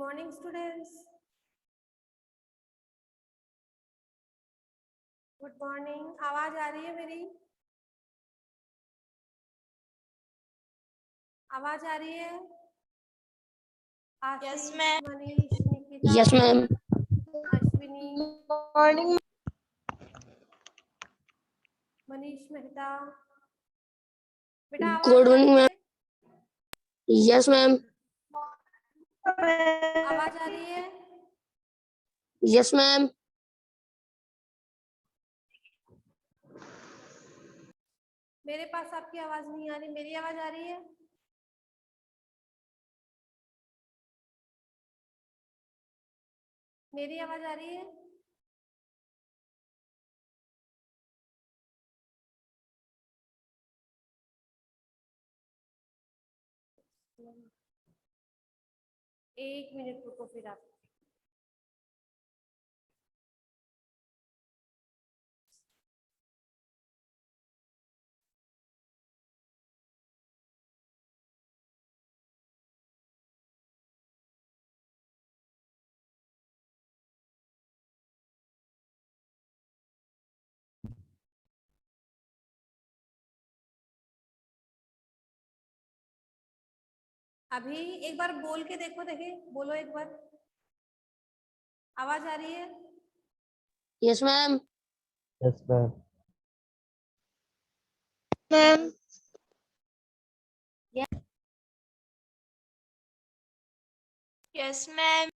Morning students, good morning. आवाज आ रही है मेरी? आवाज आ रही है? Ashish, Manish, Nikita, yes ma'am. Ashwini, morning. Manish Mehta, बेटा आवाज गुड आ मॉर्निंग रही मैम। है? Yes ma'am. आवाज आ रही है? Yes ma'am. मेरे पास आपकी आवाज नहीं आ रही, मेरी आवाज आ रही है? मेरी आवाज आ रही है? एक मिनट रुको फिर आप। अभी एक बार बोल के देखो, देखे बोलो एक बार। आवाज आ रही है? Yes ma'am. Yes ma'am. Ma'am. Yes ma'am.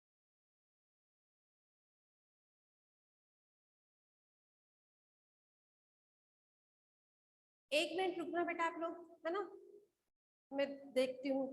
एक मिनट रुकना बेटा आप लोग, है ना, मैं देखती हूँ।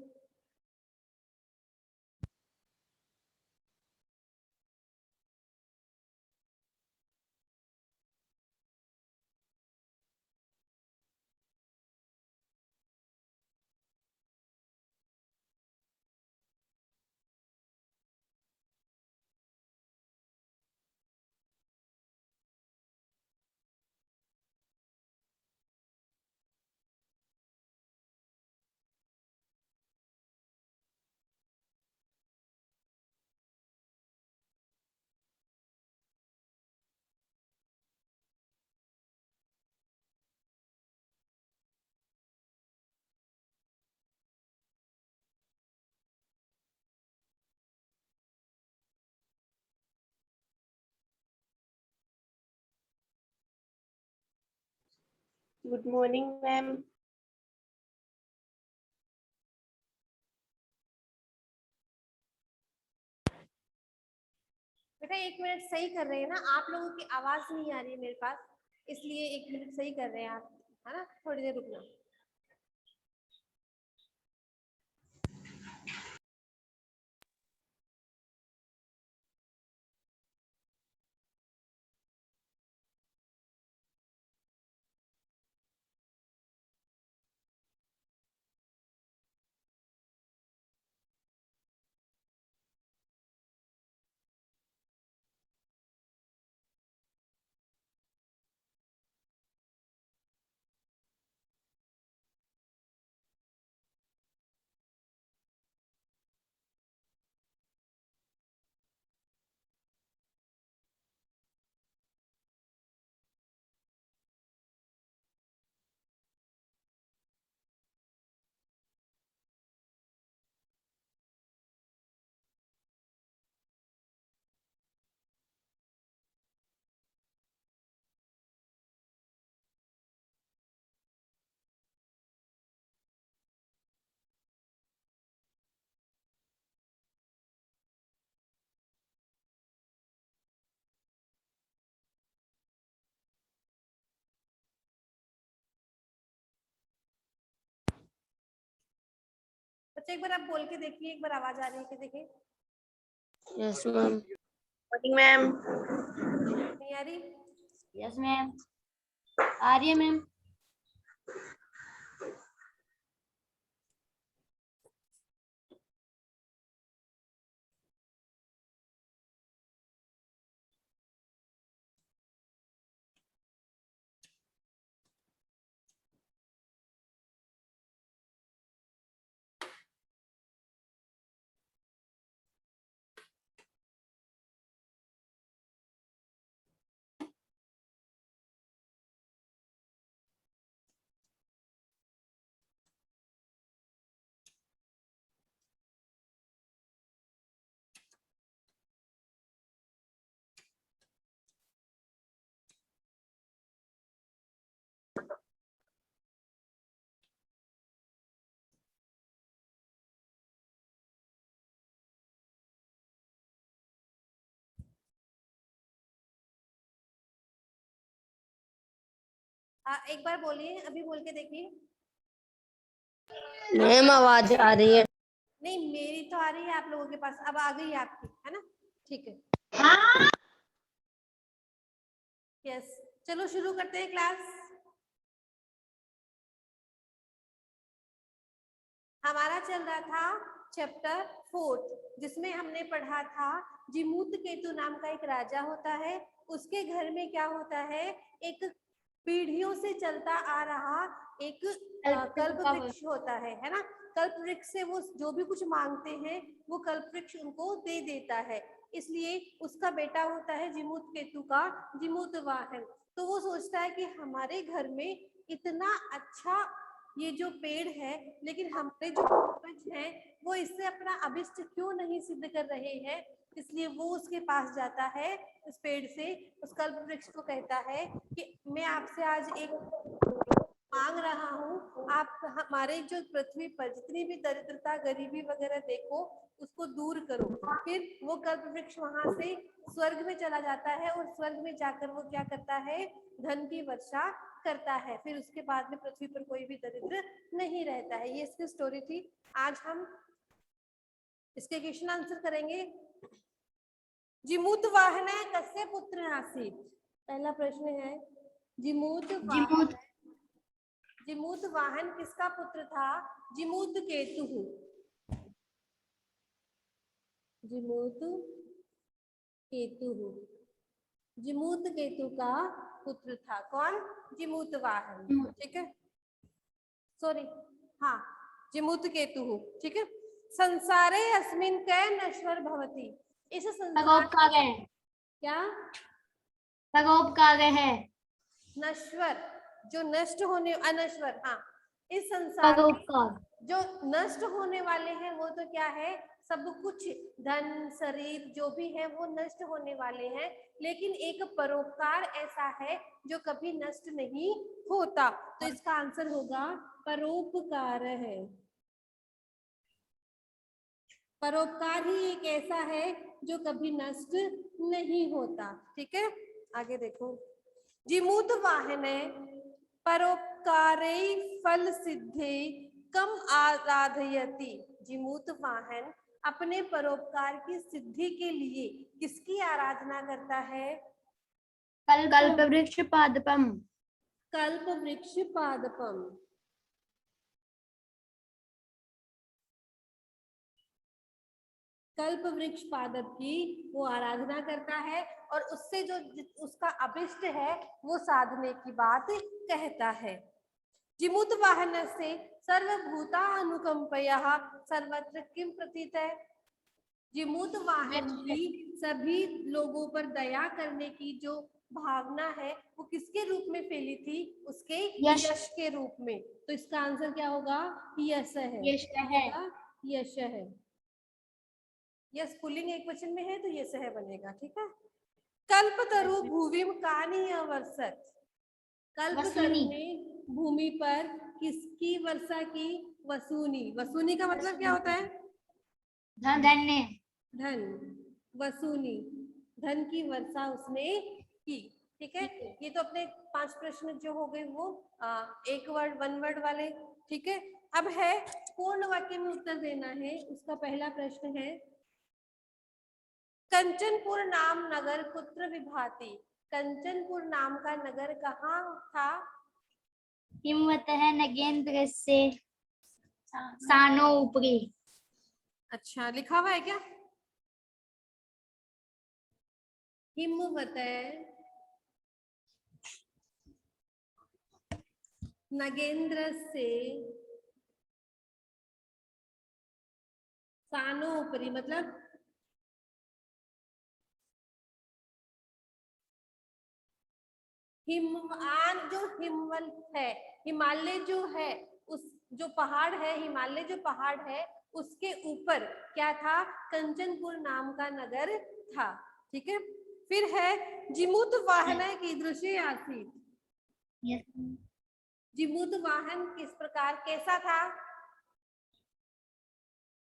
Good morning ma'am. बेटा एक मिनट, सही कर रहे हैं ना आप लोगों की आवाज नहीं आ रही है मेरे पास, इसलिए एक मिनट सही कर रहे हैं आप, है ना, थोड़ी देर रुकना। बच्चे एक बार आप बोल के देखिए, एक बार आवाज आ रही है कि देखिए। Yes ma'am. Morning ma'am. नहीं आ रही? Yes ma'am. आ रही है मैम। हाँ, एक बार बोलिए, अभी बोल के देखिए। मैम आवाज आ रही है? नहीं, मेरी तो आ रही है आप लोगों के पास, अब आ गई आपकी, है ना? ठीक है। यस, चलो शुरू करते हैं क्लास। हमारा चल रहा था चैप्टर 4, जिसमें हमने पढ़ा था जिमूत केतु नाम का एक राजा होता है। उसके घर में क्या होता है, एक पीढ़ियों से चलता आ रहा एक कल्प वृक्ष होता है ना? कल्प वृक्ष से वो जो भी कुछ मांगते हैं वो कल्प वृक्ष उनको दे देता है। इसलिए उसका बेटा होता है जिमूत केतु का जिमूत वाहन। तो वो सोचता है कि हमारे घर में इतना अच्छा ये जो पेड़ है, लेकिन हमारे जो पूर्वज हैं वो इससे अपना अभिष्ट क्यों नहीं सिद्ध कर रहे हैं। इसलिए वो उसके पास जाता है, उस पेड़ से, उस कल्प वृक्ष को कहता है कि मैं आपसे आज एक मांग रहा हूँ, आप हमारे जो पृथ्वी पर जितनी भी दरिद्रता गरीबी वगैरह देखो उसको दूर करो। फिर वो कल्प वृक्ष वहां से स्वर्ग में चला जाता है और स्वर्ग में जाकर वो क्या करता है, धन की वर्षा करता है। फिर उसके बाद में पृथ्वी पर कोई भी दरिद्र नहीं रहता है। ये इसकी स्टोरी थी। आज हम इसके क्वेश्चन आंसर करेंगे। जिमूत वाहन कस्य पुत्र आसीत? पहला प्रश्न है, जिमूत वाहन किसका पुत्र था? जिमूत केतु। जिमूत केतु, जिमूत केतु का पुत्र था। कौन? जिमूत वाहन। ठीक है, सॉरी, हाँ, जिमूत केतु। ठीक है। संसारे अस्मिन् कै नश्वर भवति? इस संसार क्या है नश्वर, जो नष्ट होने, अनश्वर, हाँ। इस संसार में जो नष्ट होने वाले हैं वो तो क्या है, सब कुछ, धन शरीर जो भी है वो नष्ट होने वाले हैं, लेकिन एक परोपकार ऐसा है जो कभी नष्ट नहीं होता। तो इसका आंसर होगा परोपकार है। परोपकार ही एक ऐसा है जो कभी नष्ट नहीं होता। ठीक है, आगे देखो। जिमूत वाहने परोपकारै फल सिद्धे कम आराधयति? जिमूत वाहन अपने परोपकार की सिद्धि के लिए किसकी आराधना करता है? कल्प वृक्ष पादपम। कल्प वृक्ष पादपम। कल्प वृक्ष पादप की वो आराधना करता है और उससे जो उसका अभिष्ट है वो साधने की बात कहता है। जिमूत वाहन से सर्वभूता अनुकंपया सर्वत्र किम प्रतीत है? जिमूत वाहन की सभी लोगों पर दया करने की जो भावना है वो किसके रूप में फैली थी? उसके यश के रूप में। तो इसका आंसर क्या होगा? यश है। यश है। यस, पुल्लिंग एक वचन में है तो यश है बनेगा। ठीक है। कल्पतरु भूविम कानी वर्षत? कल्पतरु ने भूमि पर किसकी वर्षा की? वसूनी। वसूनी का मतलब क्या होता है? धन। वसूनी, धन की वर्षा उसने की। ठीक है, ये तो अपने 5 प्रश्न जो हो गए वो एक वर्ड, 1 वर्ड वाले। ठीक है, अब है पूर्ण वाक्य में उत्तर देना है। उसका पहला प्रश्न है, कंचनपुर नाम नगर कुत्र विभाति? कंचनपुर नाम का नगर कहाँ था? हिमवत है नगेंद्र से सानो ऊपरी। अच्छा, लिखा हुआ है क्या? हिमवत नगेंद्र से सानो ऊपरी मतलब हिमवान, जो हिमवल है, हिमालय जो है, उस जो पहाड़ है, हिमालय जो पहाड़ है उसके ऊपर क्या था? कंचनपुर नाम का नगर था। ठीक है, फिर है जिमूत वाहन कीदृशी आसीत्? जिमूत वाहन किस प्रकार, कैसा था?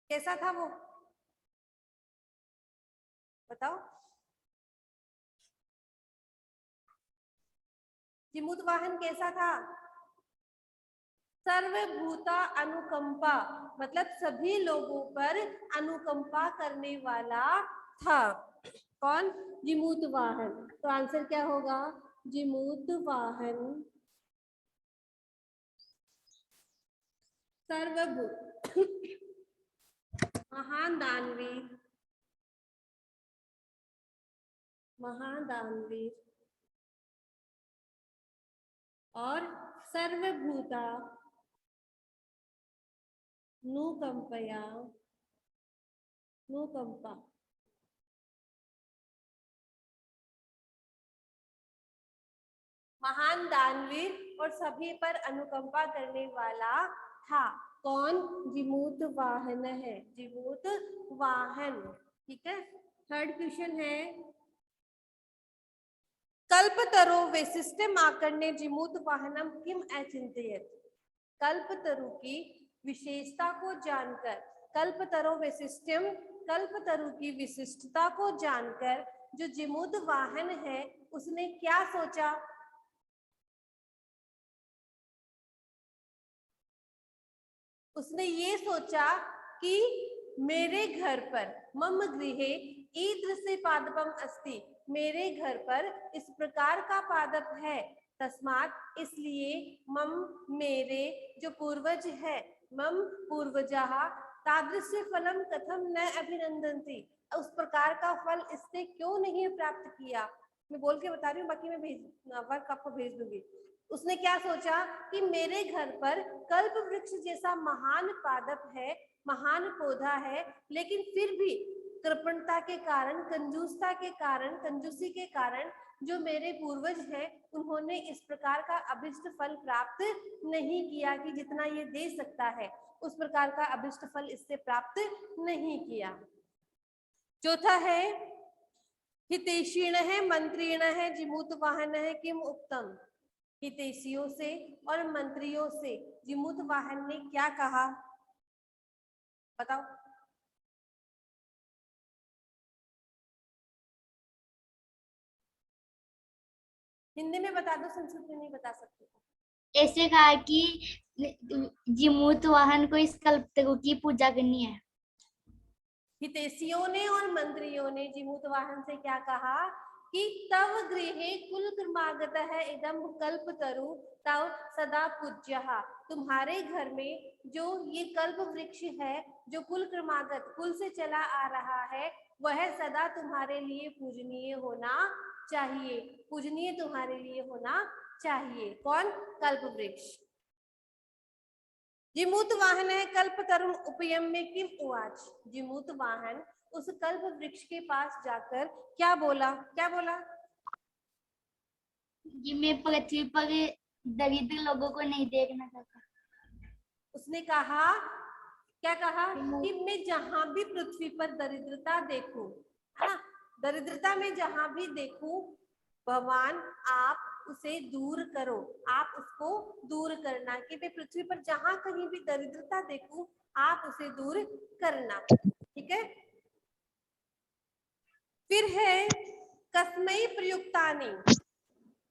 कैसा था वो, बताओ। जिमूत वाहन कैसा था? सर्वभूता अनुकंपा, मतलब सभी लोगों पर अनुकंपा करने वाला था। कौन? जिमूत वाहन। तो आंसर क्या होगा? जिमूत वाहन सर्वभूत महान दानवीर, महान दानवीर और सर्वभूता नुकंपया, नुकंपा, महान दानवीर और सभी पर अनुकंपा करने वाला था। कौन? जिमूत वाहन है, जिमूत वाहन। ठीक है। थर्ड क्वेश्चन है, कल्पतरो वैशिष्ट्यम आकर्ण्य जिमूत वाहनम किम अचिंतयेत। कल्पतरु की विशेषता को जानकर, कल्पतरो वैशिष्ट्यम, कल्पतरु की विशिष्टता को जानकर जो जिमूत वाहन है उसने क्या सोचा? उसने ये सोचा कि मेरे घर पर मम गृहे ईदृशे पादपम अस्ति, मेरे घर पर इस प्रकार का पादप है, तस्मात् इसलिए मम, मेरे जो पूर्वज है, मम पूर्वजाः तादृश फलम कथम न अभिनंदन्ति, उस प्रकार का फल इसने क्यों नहीं प्राप्त किया। मैं बोल के बता रही हूँ, बाकी मैं वर्क आपको भेज दूंगी। उसने क्या सोचा कि मेरे घर पर कल्प वृक्ष जैसा महान पादप है, महान पौधा है, लेकिन फिर भी कृपणता के कारण, कंजूसता के कारण, कंजूसी के कारण जो मेरे पूर्वज हैं उन्होंने इस प्रकार का अभिष्ट फल प्राप्त नहीं किया कि जितना ये दे सकता है, उस प्रकार का अभिष्ट फल इससे प्राप्त नहीं किया। चौथा है, हितैषीण है, मंत्रीण है, जिमूत वाहन है, किम उत्तम। हितैषियों से और मंत्रियों से जिमूत वाहन ने क्या कहा? बताओ। हिंदी में बता दो, संस्कृत में नहीं बता सकते। ऐसे कहा कि जिमूत वाहन को इस कल्पतरु की पूजा करनी है। हितैषियों ने और मंत्रियों ने जिमूत वाहन से क्या कहा कि तव गृहे कुल क्रमागत है इदम कल्पतरु तव सदा पूज्यः, तुम्हारे घर में जो ये कल्प वृक्ष है, जो कुल क्रमागत, कुल से चला आ रहा है, वह सदा तुम्हारे लिए पूजनीय होना चाहिए, पूजनीय तुम्हारे लिए होना चाहिए। कौन? कल्प वृक्ष। जिमूत वाहन है कल्पतरुण उपयम में किम उवाच, जिमूत वाहन उस कल्प वृक्ष के पास जाकर क्या बोला? क्या बोला? कि मैं पृथ्वी पर दरिद्र लोगों को नहीं देखना चाहता। उसने कहा, क्या कहा कि मैं जहां भी पृथ्वी पर दरिद्रता देखूं, है ना, दरिद्रता में जहां भी देखूं, भगवान आप उसे दूर करो, आप उसको दूर करना, कि मैं पृथ्वी पर जहां कहीं भी दरिद्रता देखूं आप उसे दूर करना। ठीक है। फिर है कस्मै प्रयुक्तानि,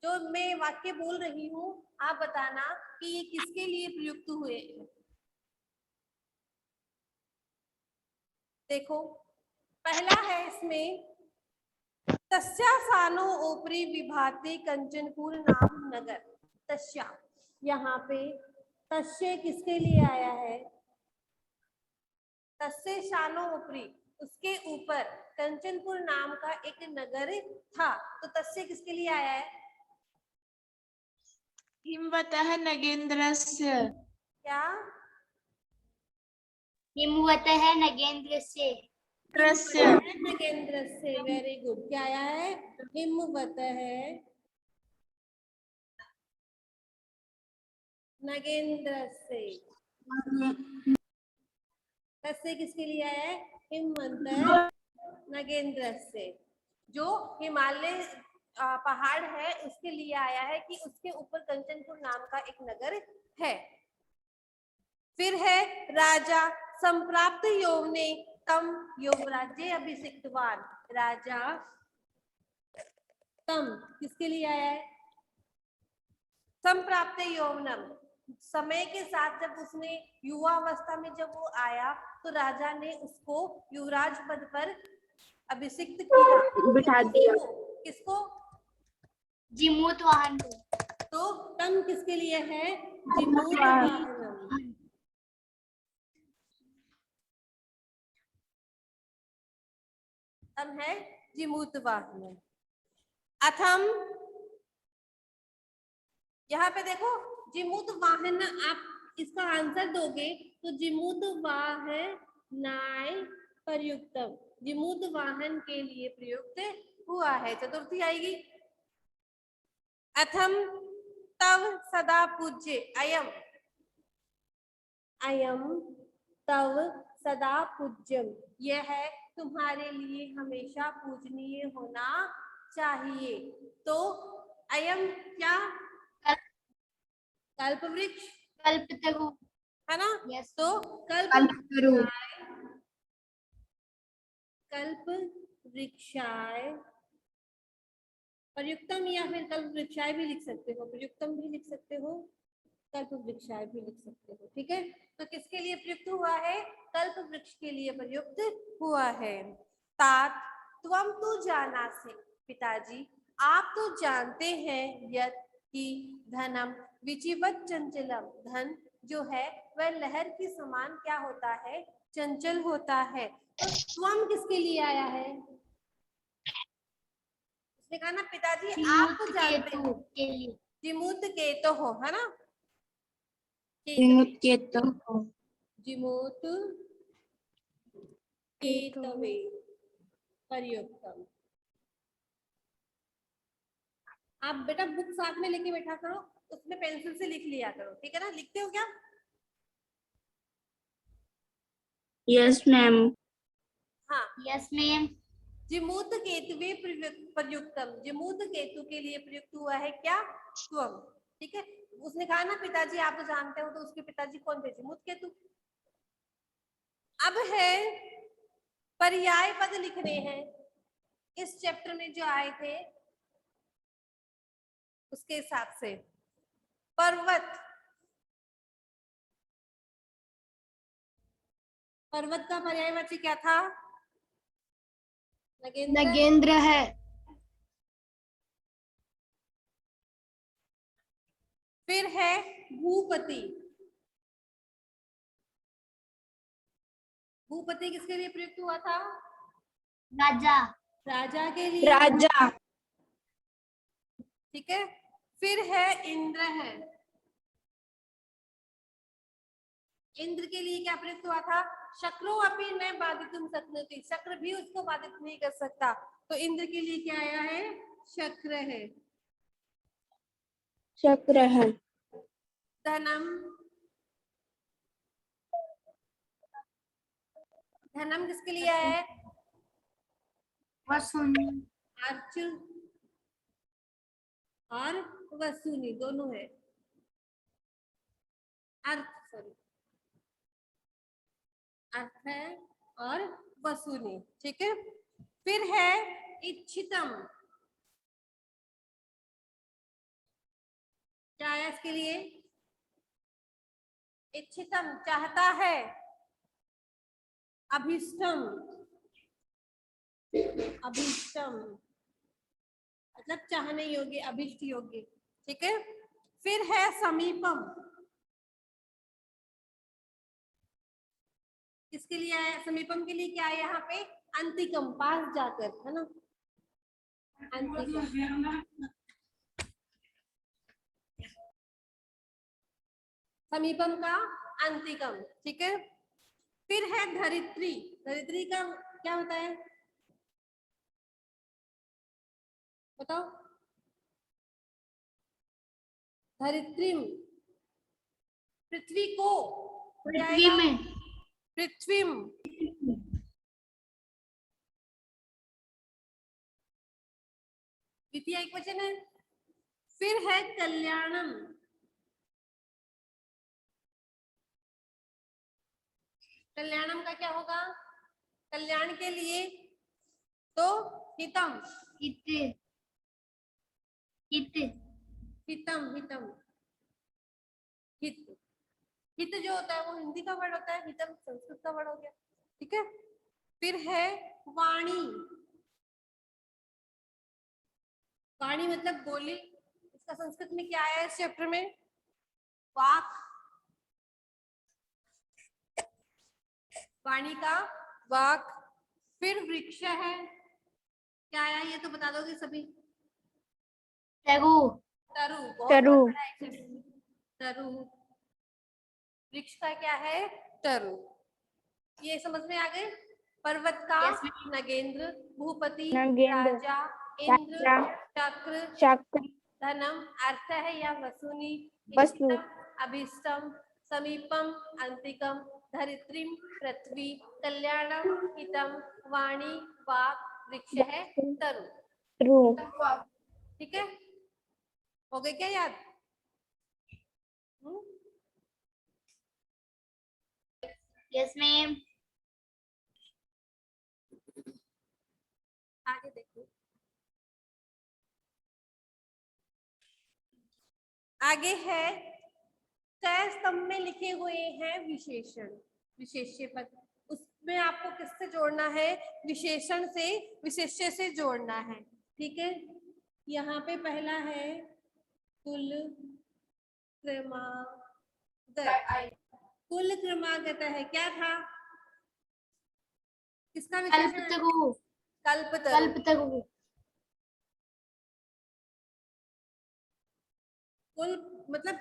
जो मैं वाक्य बोल रही हूँ आप बताना कि ये किसके लिए प्रयुक्त हुए। देखो, पहला है इसमें, तस्या सानो ऊपरी विभाति कंचनपुर नाम नगर। तस्या, यहाँ पे तस्य किसके लिए आया है? तस्य शानो ऊपरी, उसके ऊपर कंचनपुर नाम का एक नगर था, तो तस्य किसके लिए आया है? हिमवतः नगेन्द्रस्य। क्या? हिमवतः नगेन्द्रस्य। नगेंद्र से, वेरी गुड। क्या आया है? हिमवतः नगेंद्र से। तस्य किसके लिए आया है? हिमवंत नगेंद्र से, जो हिमालय पहाड़ है उसके लिए आया है कि उसके ऊपर कंचनपुर नाम का एक नगर है। फिर है राजा संप्राप्त यौवने तम युवराज्य अभिषिक्तवान, राजा तम किसके लिए आया है? संप्राप्त यौवनम, समय के साथ जब उसने युवा अवस्था में जब वो आया तो राजा ने उसको युवराज पद पर अभिषिक्त किया, बिठा दिया। किसको? जिमूत वाहन को। तो तम किसके लिए है? जिमूत वाहनम। तम है जिमूत वाहनम। अथम, यहाँ पे देखो जिमूत वाहन, आप इसका आंसर दोगे तो जिमूत वाहनाय प्रयुक्तम, जिमूत वाहन के लिए प्रयुक्त हुआ है। चतुर्थी आएगी। अथम तव सदा पूज्य, अयम, अयम तव सदा पूज्यम, यह है तुम्हारे लिए हमेशा पूजनीय होना चाहिए। तो अयम क्या? कल्प वृक्ष, कल्पतरु है ना? यस तो कल्पतरु कल्प वृक्षाय प्रयुक्तम, या फिर कल्प वृक्षाय भी लिख सकते हो, प्रयुक्तम भी लिख सकते हो, कल्प वृक्षाय भी लिख सकते हो। ठीक है, तो किसके लिए प्रयुक्त हुआ है? कल्प वृक्ष के लिए प्रयुक्त हुआ है। तात त्वम तु जानासि, पिताजी आप तो जानते हैं यत् कि धनम विचिवत चंचलम, धन जो है वह लहर के समान क्या होता है? चंचल होता है। तो त्वम किसके लिए आया है? उसने कहा ना पिताजी आप तो जानते हैं, के लिए। जिमूत केतो हो, है ना? जिमूत केतु जिमूत केतवे प्रयुक्तम। आप बेटा बुक साथ में लेके बैठा करो, उसमें पेंसिल से लिख लिया करो, ठीक है ना? लिखते हो क्या? Yes ma'am. हाँ, यस मैम। जिमूत केतुवे प्रयुक्तम, जिमूत केतु के लिए प्रयुक्त हुआ है क्या? त्वम। ठीक है, उसने कहा ना पिताजी आप तो जानते हो, तो उसके पिताजी कौन थे? जिमूत केतु। अब है पर्याय पद लिखने हैं, इस चैप्टर में जो आए थे उसके हिसाब से। पर्वत, पर्वत का पर्यायवाची क्या था? नगेंद्र है। फिर है भूपति, भूपति किसके लिए प्रयुक्त हुआ था? राजा। राजा के लिए। राजा। ठीक है, फिर है इंद्र है, इंद्र के लिए क्या प्रयुक्त हुआ था? शक्रो अपि न बाधितुम शक्नोति, शक्र भी उसको बाधित नहीं कर सकता, तो इंद्र के लिए क्या आया है? शक्र है। चक्र है। धनम, धनम किसके लिए आया है? वसुनी। अर्च और वसुनी दोनों है। अर्थ, सॉरी, अर्थ है और वसुनी। ठीक है, फिर है इच्छितम, क्या है इसके लिए? इच्छितम चाहता है, अभिष्टम, अभिष्टम मतलब चाहने योग्य, अभिष्ट योग्य। ठीक है, फिर है समीपम, किसके लिए आया? समीपम के लिए क्या है यहाँ पे? अंतिकम, पास जाकर, है ना? अंतिकम, समीपम का अंतिकम। ठीक है, फिर है धरित्री, धरित्री का क्या होता है बताओ? धरित्रीम, पृथ्वी को, पृथ्वी में। पृथ्वीम, द्वितीय एकवचन है। फिर है कल्याणम, कल्याणम का क्या होगा? कल्याण के लिए तो हितम, हित। हित। हितम, हितम हित। हित जो होता है वो हिंदी का वर्ड होता है, हितम संस्कृत का वर्ड हो गया। ठीक है, फिर है वाणी। वाणी मतलब बोली, इसका संस्कृत में क्या आया इस चैप्टर में? वाक। वाणी का वाक। फिर वृक्ष है, क्या आया ये तो बता दोगे सभी? तरु। तरु। तरु। बहुत बड़ा है तरु। वृक्ष का क्या है? तरु। ये समझ में आ गए? पर्वत का Yes, ma'am. नगेंद्र, भूपति नगेंद्र, राजा, इंद्र राजा, चक्र, चक्र, धनम अर्थ है या वसुनी, वसु, इष्टम अभिष्टम, समीपम अंतिकम, धरित्रीम पृथ्वी, कल्याणम हितम, वाणी वाक, वृक्ष है तरु। तरु। ठीक है, हो गए क्या याद? Yes, ma'am. आगे देखो, आगे है क स्तंभ में लिखे हुए हैं विशेषण, विशेष्य पद। उसमें आपको किससे जोड़ना है? विशेषण से, विशेष्य से जोड़ना है। ठीक है, यहाँ पे पहला है कुल क्रमागत। कुल क्रमागत है, क्या था? किसका विशेषण? कल्पतरु। कल्पतरु। कल्पतरु। कुल मतलब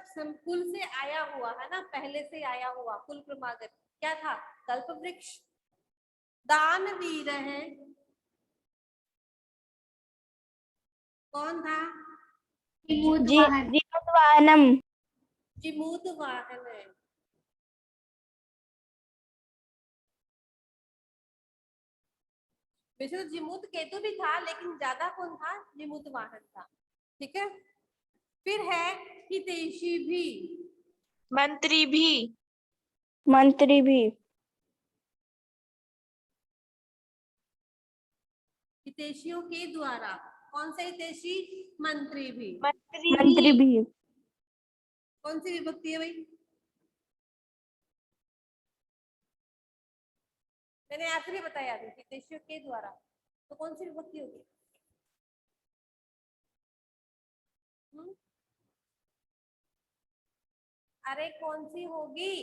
कुल से आया हुआ है ना, पहले से आया हुआ। कुल क्रमागत क्या था? कल्प वृक्ष। दानवीर है, कौन था? जीमूतवाहन। जीवनवाहनम। जिमूत वाहन है। वैसे तो जिमूत केतु भी था, लेकिन ज्यादा कौन था? जिमूत वाहन था। ठीक है, फिर है हितैषी भी। मंत्री भी। मंत्री भी। हितैषियों के द्वारा। कौन से हितैषी? मंत्री भी। मंत्री भी। कौन सी विभक्ति है भाई? मैंने ऐसे भी बताया था, हितैषियों के द्वारा, तो कौन सी विभक्ति होगी? अरे कौन सी होगी?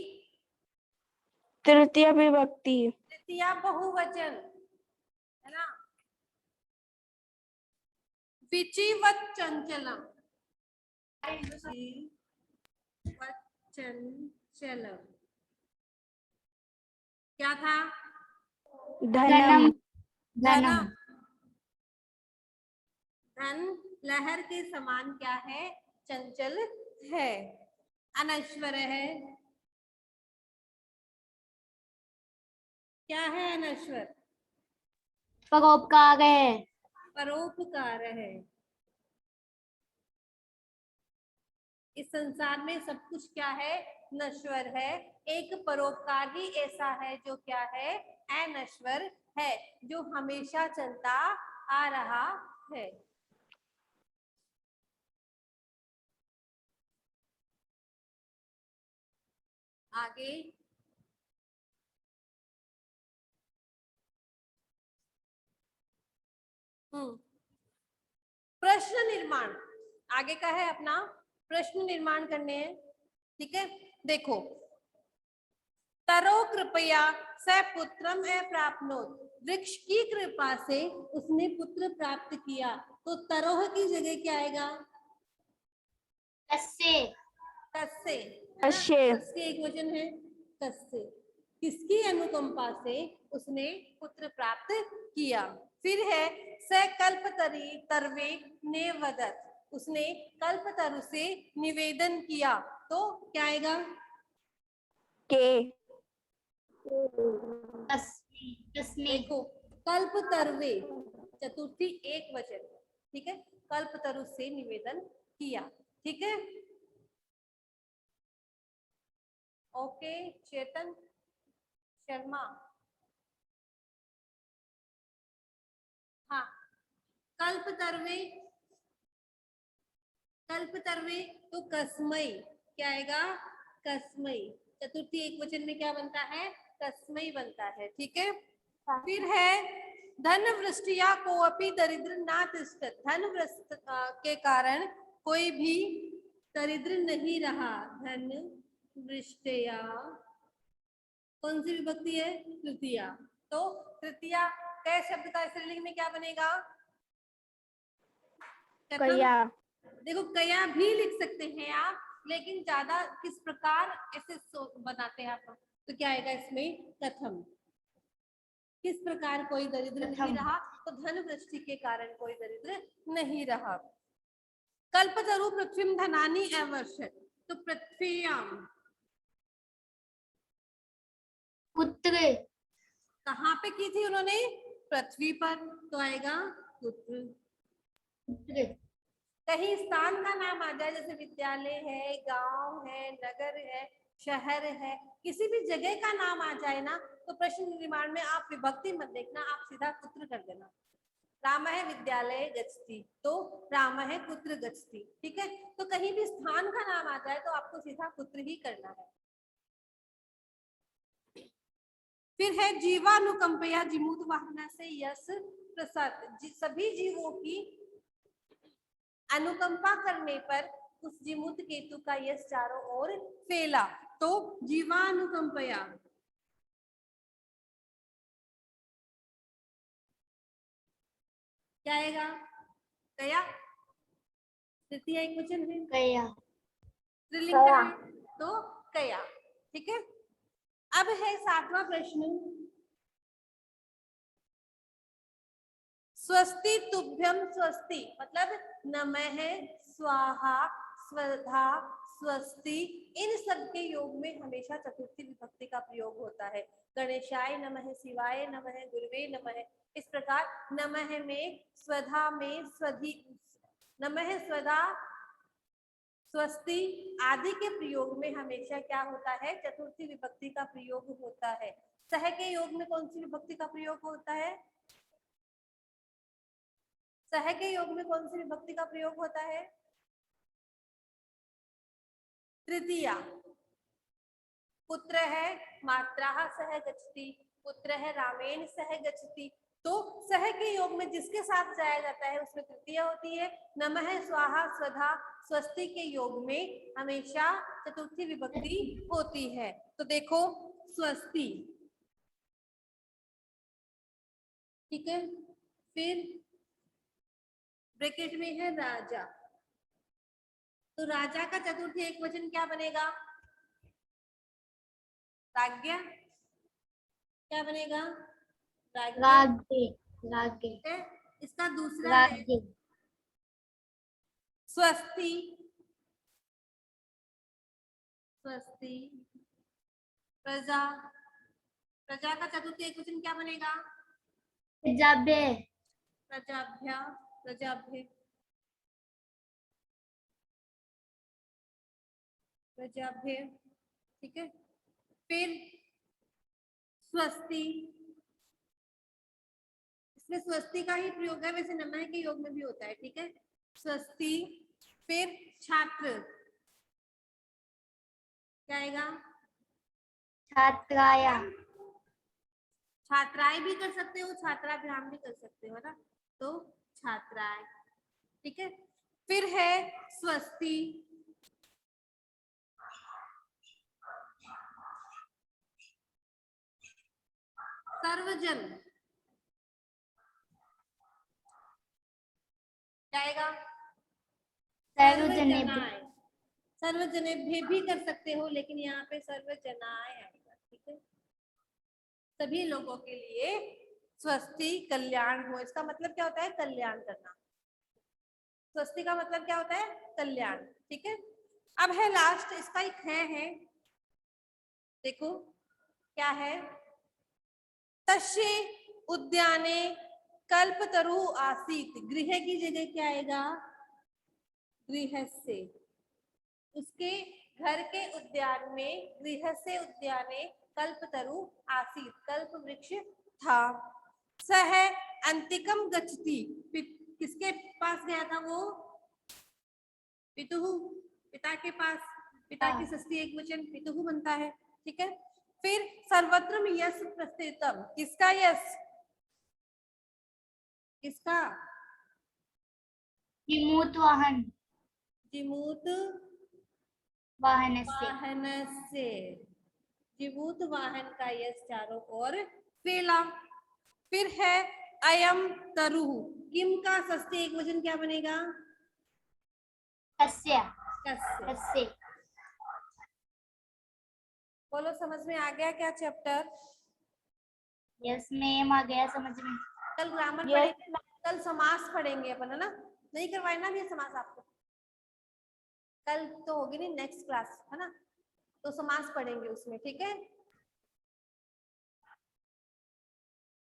तृतीय विभक्ति। तृतीया बहुवचन है ना। विचिवत चंचलम। विचिवत चंचलम क्या था? धनम। धनम। धन लहर के समान क्या है? चंचल है। अनश्वर है, क्या है अनश्वर? परोपकार है। परोपकार है। इस संसार में सब कुछ क्या है? नश्वर है। एक परोपकार ही ऐसा है जो क्या है? अनश्वर है, जो हमेशा चलता आ रहा है। आगे प्रश्न निर्माण आगे का है अपना। प्रश्न निर्माण करने हैं। ठीक है, देखो, तरो कृपया स पुत्रम प्राप्नोत। वृक्ष की कृपा से उसने पुत्र प्राप्त किया, तो तरोह की जगह क्या आएगा? तस्से। तस्से। तस्से। तस्से एक वचन है, तस्से। किसकी अनुकंपा से? उसने पुत्र प्राप्त किया। फिर है स कल्पतरी तरवे ने वदत। उसने कल्पतरु से निवेदन किया, तो क्या आएगा? के। देखो, कल्प तरवे चतुर्थी एक वचन। ठीक है, कल्प तरु से निवेदन किया। ठीक है, ओके। चेतन शर्मा, हाँ। कल्प तरवे, कल्प तरवे तो कसमई क्या आएगा? कस्मई। चतुर्थी एक वचन में क्या बनता है? कस्मई बनता है। ठीक है, फिर है धन वृष्टिया को अपि दरिद्र ना तिष्ठत। धन वृष्टि के कारण कोई भी दरिद्र नहीं रहा। धन वृष्टिया कौन सी विभक्ति है? तृतीया। तो तृतीया कै शब्द का स्त्रीलिंग में क्या बनेगा? कथम। कया। देखो कया भी लिख सकते हैं आप, लेकिन ज्यादा किस प्रकार ऐसे बनाते हैं आप, तो क्या आएगा इसमें? कथम। किस प्रकार कोई दरिद्र नहीं कथम। रहा, तो धन वृष्टि के कारण कोई दरिद्र नहीं रहा। कल्पतरु पृथ्वी धनानी अवर्षत। तो पृथ्व्याम पुत्र। कहाँ पे की थी उन्होंने? पृथ्वी पर, तो आएगा पुत्र। पुत्र। कहीं स्थान का नाम आ जाए, जैसे विद्यालय है, गांव है, नगर है, शहर है, किसी भी जगह का नाम आ जाए ना, तो प्रश्न निर्माण में आप विभक्ति मत देखना, आप सीधा पुत्र कर देना। राम है विद्यालय गच्छति, तो राम है पुत्र गच्छति। ठीक है, तो कहीं भी स्थान का नाम आ जाए तो आपको सीधा पुत्र ही करना है। फिर है जीवानुकंपया जिमूत वाहना से यश प्रसाद। सभी जीवों की अनुकंपा करने पर उस जिमूत केतु का यश चारों ओर फैला। तो जीवानुकंपया क्या आएगा? कया। तृतीय एक वचन है, कया। स्त्रीलिंग का है, तो कया। ठीक है, अब है 7वां प्रश्न। स्वस्ति तुभ्यम स्वस्ति मतलब नमः, स्वाहा, स्वधा, स्वस्ति, इन सब के योग में हमेशा चतुर्थी विभक्ति का प्रयोग होता है। गणेशाय नमः, शिवाय नमः, गुरुवे नमः। इस प्रकार नमः में, स्वधा में, स्वधि, नमः, स्वधा, स्वस्ति आदि के प्रयोग में हमेशा क्या होता है? चतुर्थी विभक्ति का प्रयोग होता है। सह के योग में कौन सी विभक्ति का प्रयोग होता है? सह के योग में कौन सी विभक्ति का प्रयोग होता है? तृतीया। पुत्र है मात्रा सह गच्छति, पुत्र है रामेण सह गच्छति। तो सह के योग में जिसके साथ जाया जाता है उसमें तृतीया होती है। नमः, स्वाहा, स्वधा, स्वस्ति के योग में हमेशा चतुर्थी विभक्ति होती है। तो देखो स्वस्ति, ठीक है, फिर ब्रैकेट में है राजा। तो राजा का चतुर्थी एक वचन क्या बनेगा? राज्ञ। क्या बनेगा? राज्य। राज्य। इसका दूसरा है राज्य। स्वस्ति। स्वस्ति, प्रजा। प्रजा का चतुर्थी एक वचन क्या बनेगा? प्रजाभ्य। प्रजाभ्या, प्रजाभ्य, प्रजाभ्य। ठीक है, फिर स्वस्ति, इसमें स्वस्ति का ही प्रयोग है, वैसे नमः के योग में भी होता है। ठीक है, स्वस्ति। फिर छात्र, क्या आएगा? छात्राया। छात्राएं भी कर सकते हो, छात्राभ्याम भी कर सकते हो ना, तो छात्राएं। ठीक है, फिर है स्वस्ति, सर्वजन, क्या आएगा? सर्वजनेभ्य। सर्वजनेभ्य भी कर सकते हो, लेकिन यहाँ पे सर्वजनाएं आएगा। ठीक है, सभी लोगों के लिए स्वस्ति कल्याण हो, इसका मतलब क्या होता है? कल्याण करना। स्वस्ति का मतलब क्या होता है? कल्याण। ठीक है, अब है लास्ट, इसका एक है, देखो क्या है? तस्य उद्याने कल्पतरु आसीत। गृह की जगह क्या आएगा? गृह से। उसके घर के उद्यान में, गृह से उद्याने कल्पतरु आसीत, कल्प वृक्ष था। सह अंतिकम गच्छति, किसके पास गया था वो? पितुः, पिता के पास। पिता की षष्ठी एक वचन पितुः बनता है, ठीक है। फिर सर्वत्र यश प्रस्थितम, किसका यश, किसका, जिमूत वाहन, जिमूत वाहन से, वाहन से, जिमूत वाहन का यश चारों ओर फैला। फिर है अयम तरु, किम का षष्ठी एक वचन क्या बनेगा, कस्य, कस्य। कस्य, बोलो समझ में आ गया क्या चैप्टर? यस मैम आ गया समझ में। कल ग्रामर Yes. पढ़ेंगे, कल समास पढ़ेंगे अपन, है ना? नहीं करवाए ना ये समास आपको? कल तो होगी नहीं, नेक्स्ट क्लास, है ना? तो समास पढ़ेंगे उसमें, ठीक है।